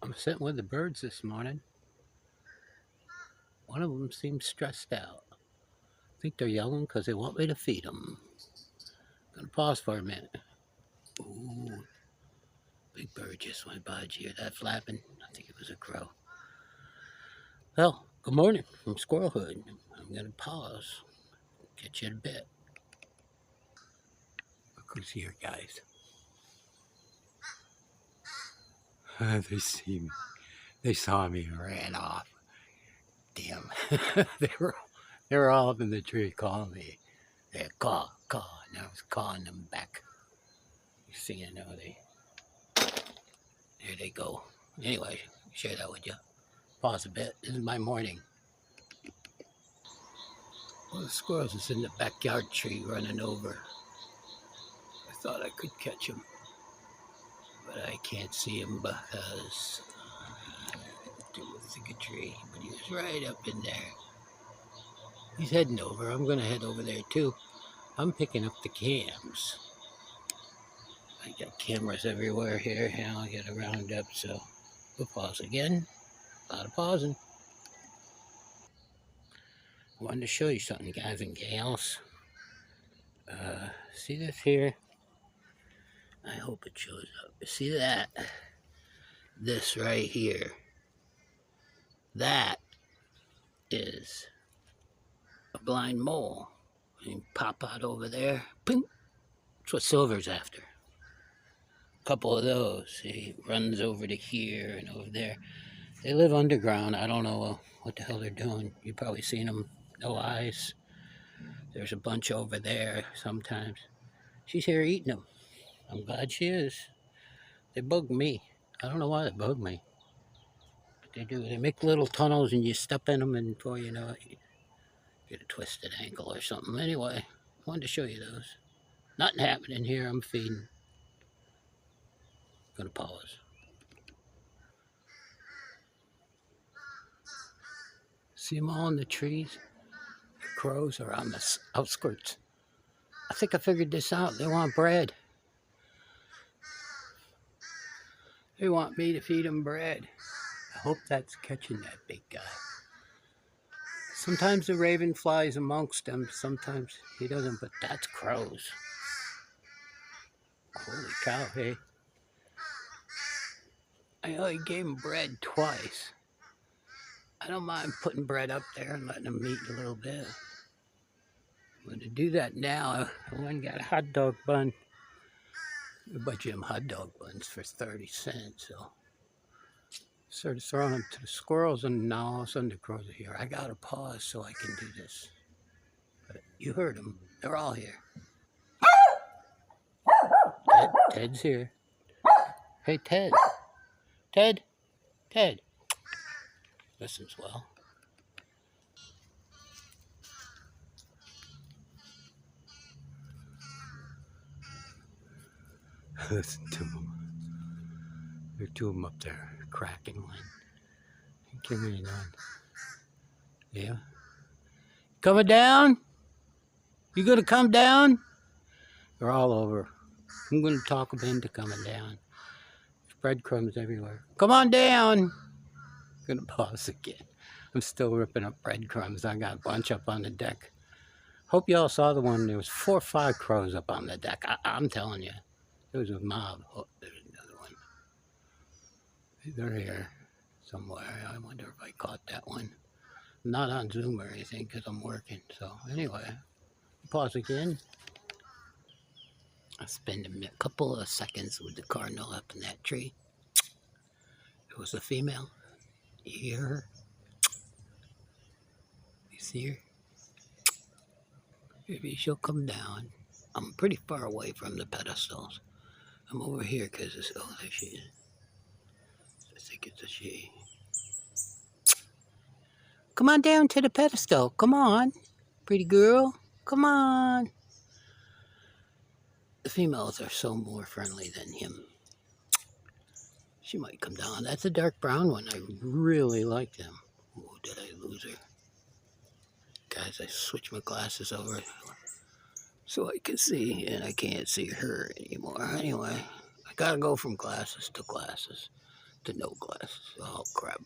I'm sitting with the birds this morning. One of them seems stressed out. I think they're yelling because they want me to feed them. Gonna pause for a minute. Ooh, big bird just went by. Did you hear that flapping? I think it was a crow. Well, good morning from Squirrelhood. I'm gonna pause. Catch you in a bit. Look who's here, guys. They see me. They saw me and ran off. Damn. they were all up in the tree calling me. They caw, caw, and I was cawing them back. You see, I know there they go. Anyway, share that with you. Pause a bit. This is my morning. Well, the squirrels is in the backyard tree running over. I thought I could catch him, but I can't see him because through a thicket tree. But he was right up in there. He's heading over. I'm going to head over there too. I'm picking up the cams. I got cameras everywhere here. Now I got to round up, so we'll pause again. A lot of pausing. I wanted to show you something, guys and gals. See this here? I hope it shows up. See that? This right here. That is a blind mole. You pop out over there. Ping. That's what Silver's after. A couple of those. He runs over to here and over there. They live underground. I don't know what the hell they're doing. You've probably seen them. No eyes. There's a bunch over there sometimes. She's here eating them. I'm glad she is. They bug me. I don't know why they bug me. But they do. They make little tunnels and you step in them and before you know it, you get a twisted ankle or something. Anyway, I wanted to show you those. Nothing happening here. I'm feeding. Gonna pause. See them all in the trees? The crows are on the outskirts. I think I figured this out. They want bread. They want me to feed them bread. I hope that's catching that big guy. Sometimes the raven flies amongst them. Sometimes he doesn't, but that's crows. Holy cow, hey. I only gave him bread twice. I don't mind putting bread up there and letting them eat a little bit. I'm going to do that now. I went and got a hot dog bun. I bought you them hot dog buns for 30 cents. So started throwing them to the squirrels, and now all of a sudden the crows are here. I got to pause so I can do this. But you heard them. They're all here. Ted's here. Hey, Ted. Ted. Listens well. Listen to them. There are two of them up there cracking one. Give me none. Yeah. Coming down? You gonna come down? They're all over. I'm gonna talk them into coming down. There's breadcrumbs everywhere. Come on down. I'm gonna pause again. I'm still ripping up breadcrumbs. I got a bunch up on the deck. Hope y'all saw the one. There was 4 or 5 crows up on the deck. I'm telling you. There was a mob. Oh, there's another one. They're here somewhere. I wonder if I caught that one. I'm not on Zoom or anything because I'm working. So anyway, pause again. I spend a couple of seconds with the cardinal up in that tree. It was a female. You hear her? You see her? Maybe she'll come down. I'm pretty far away from the pedestals. I'm over here because it's, oh, there she is. I think it's a she. Come on down to the pedestal. Come on, pretty girl. Come on. The females are so more friendly than him. She might come down. That's a dark brown one. I really like them. Oh, did I lose her? Guys, I switched my glasses over so I can see, and I can't see her anymore. Anyway, I gotta go from glasses to glasses. The no glasses. Oh, crap.